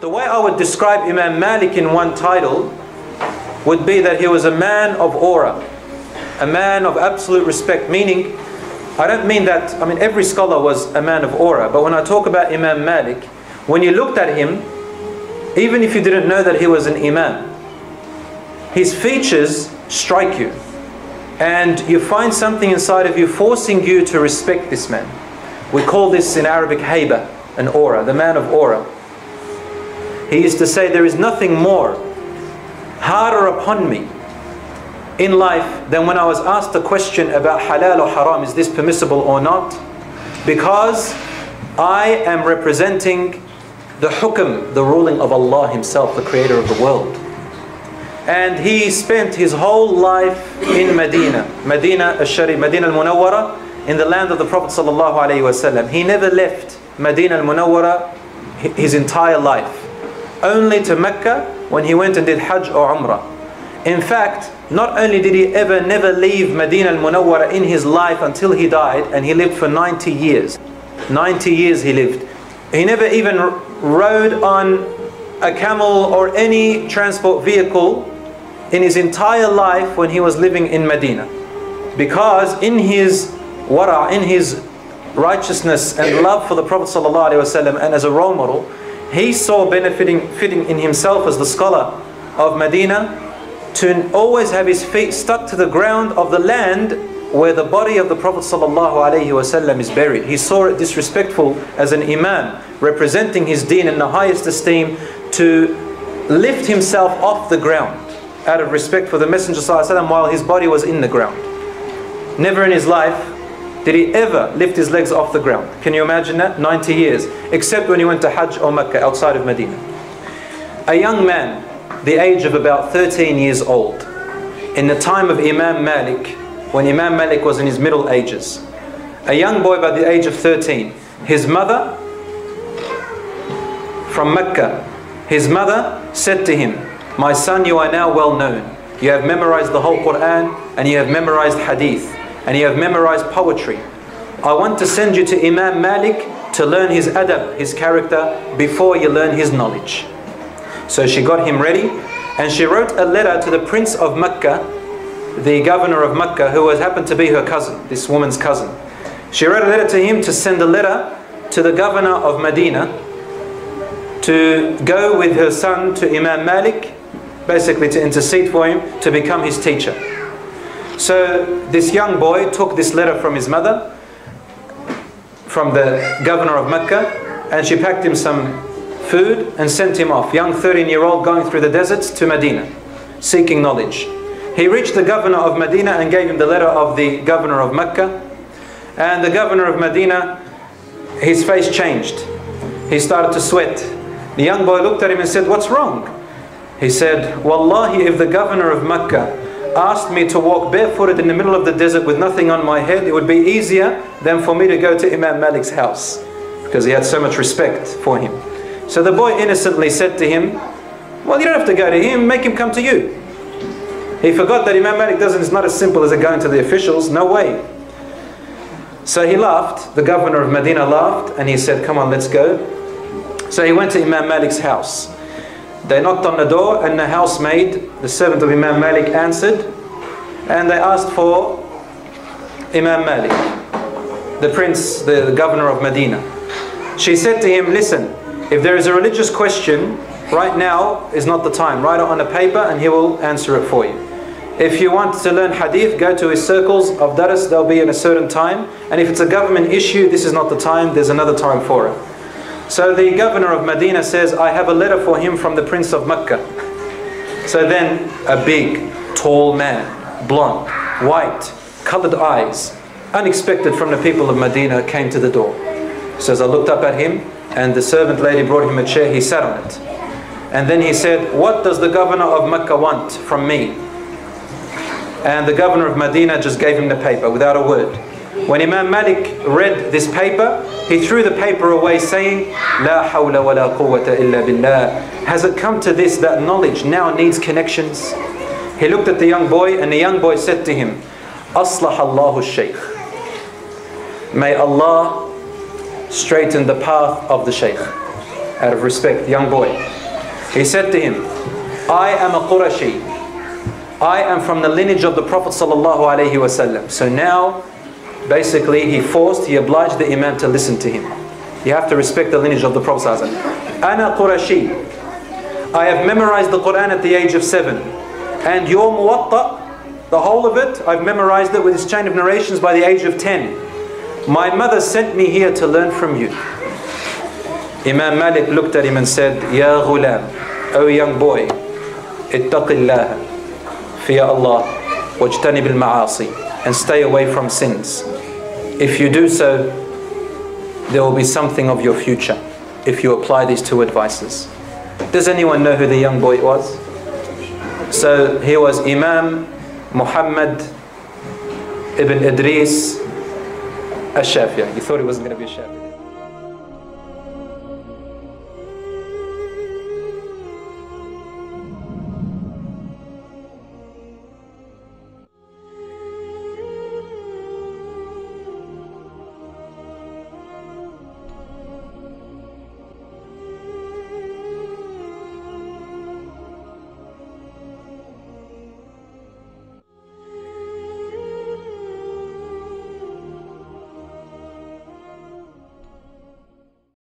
The way I would describe Imam Malik in one title would be that he was a man of aura, a man of absolute respect, meaning, I don't mean that, I mean every scholar was a man of aura, but when I talk about Imam Malik, when you looked at him, even if you didn't know that he was an Imam, his features strike you, and you find something inside of you forcing you to respect this man. We call this in Arabic hayba, an aura, the man of aura. He used to say, there is nothing more harder upon me in life than when I was asked a question about halal or haram, is this permissible or not? Because I am representing the hukm, the ruling of Allah Himself, the creator of the world. And he spent his whole life in Medina, Medina al-Sharif, Medina al-Munawwara, in the land of the Prophet sallallahu alaihi wasallam. He never left Medina al-Munawwara his entire life, only to Mecca when he went and did Hajj or Umrah. In fact, not only did he never leave Medina al-Munawwara in his life until he died, and he lived for 90 years. 90 years he lived. He never even rode on a camel or any transport vehicle in his entire life when he was living in Medina. Because in his wara, in his righteousness and love for the Prophet ﷺ, and as a role model, he saw fitting in himself as the scholar of Medina to always have his feet stuck to the ground of the land where the body of the Prophet ﷺ is buried. He saw it disrespectful as an imam representing his deen in the highest esteem to lift himself off the ground out of respect for the Messenger ﷺ while his body was in the ground. Never in his life did he ever lift his legs off the ground. Can you imagine that? 90 years. Except when he went to Hajj or Mecca outside of Medina. A young man, the age of about 13 years old, in the time of Imam Malik, when Imam Malik was in his middle ages, a young boy by the age of 13, his mother from Mecca, his mother said to him, "My son, you are now well known. You have memorized the whole Quran, and you have memorized hadith, and you have memorized poetry. I want to send you to Imam Malik to learn his adab, his character, before you learn his knowledge." So she got him ready, and she wrote a letter to the Prince of Mecca, the governor of Mecca, who happened to be her cousin, this woman's cousin. She wrote a letter to him to send a letter to the governor of Medina to go with her son to Imam Malik, basically to intercede for him to become his teacher. So this young boy took this letter from his mother, from the governor of Mecca, and she packed him some food and sent him off, young 13-year-old going through the deserts to Medina, seeking knowledge. He reached the governor of Medina and gave him the letter of the governor of Mecca. And the governor of Medina, his face changed. He started to sweat. The young boy looked at him and said, "What's wrong?" He said, "Wallahi, if the governor of Mecca asked me to walk barefooted in the middle of the desert with nothing on my head, it would be easier than for me to go to Imam Malik's house," because he had so much respect for him. So the boy innocently said to him, "Well, you don't have to go to him, make him come to you." He forgot that Imam Malik it's not as simple as going to the officials, no way. So he laughed, the governor of Medina laughed, and he said, "Come on, let's go." So he went to Imam Malik's house. They knocked on the door, and the housemaid, the servant of Imam Malik, answered, and they asked for Imam Malik, the prince, the governor of Medina. She said to him, "Listen, if there is a religious question, right now is not the time. Write it on a paper and he will answer it for you. If you want to learn hadith, go to his circles of daras, they'll be in a certain time. And if it's a government issue, this is not the time, there's another time for it." So the governor of Medina says, "I have a letter for him from the Prince of Mecca." So then a big, tall man, blonde, white, colored eyes, unexpected from the people of Medina, came to the door. Says, I looked up at him, and the servant lady brought him a chair, he sat on it. And then he said, "What does the governor of Mecca want from me?" And the governor of Medina just gave him the paper without a word. When Imam Malik read this paper, he threw the paper away saying, "La hawla wa la quwwata illa billah." Has it come to this that knowledge now needs connections? He looked at the young boy, and the young boy said to him, "Aslah Allahu shaykh." May Allah straighten the path of the shaykh. out of respect, young boy. He said to him, I am a Qurashi. I am from the lineage of the Prophet sallallahu alaihi wasallam. So now, basically, he obliged the Imam to listen to him. You have to respect the lineage of the Prophet sallallahu alaihi wasallam. Ana Qurashi. I have memorized the Quran at the age of 7. And your Muwatta, the whole of it, I've memorized it with its chain of narrations by the age of 10. My mother sent me here to learn from you. Imam Malik looked at him and said, Ya ghulam, O young boy, ittaqillah, fear Allah, wajtanib al-ma'asi, and stay away from sins. If you do so, there will be something of your future if you apply these two advices. Does anyone know who the young boy was? So he was Imam Muhammad ibn Idris al-Shafi'i. You thought he wasn't going to be a Shafi'i.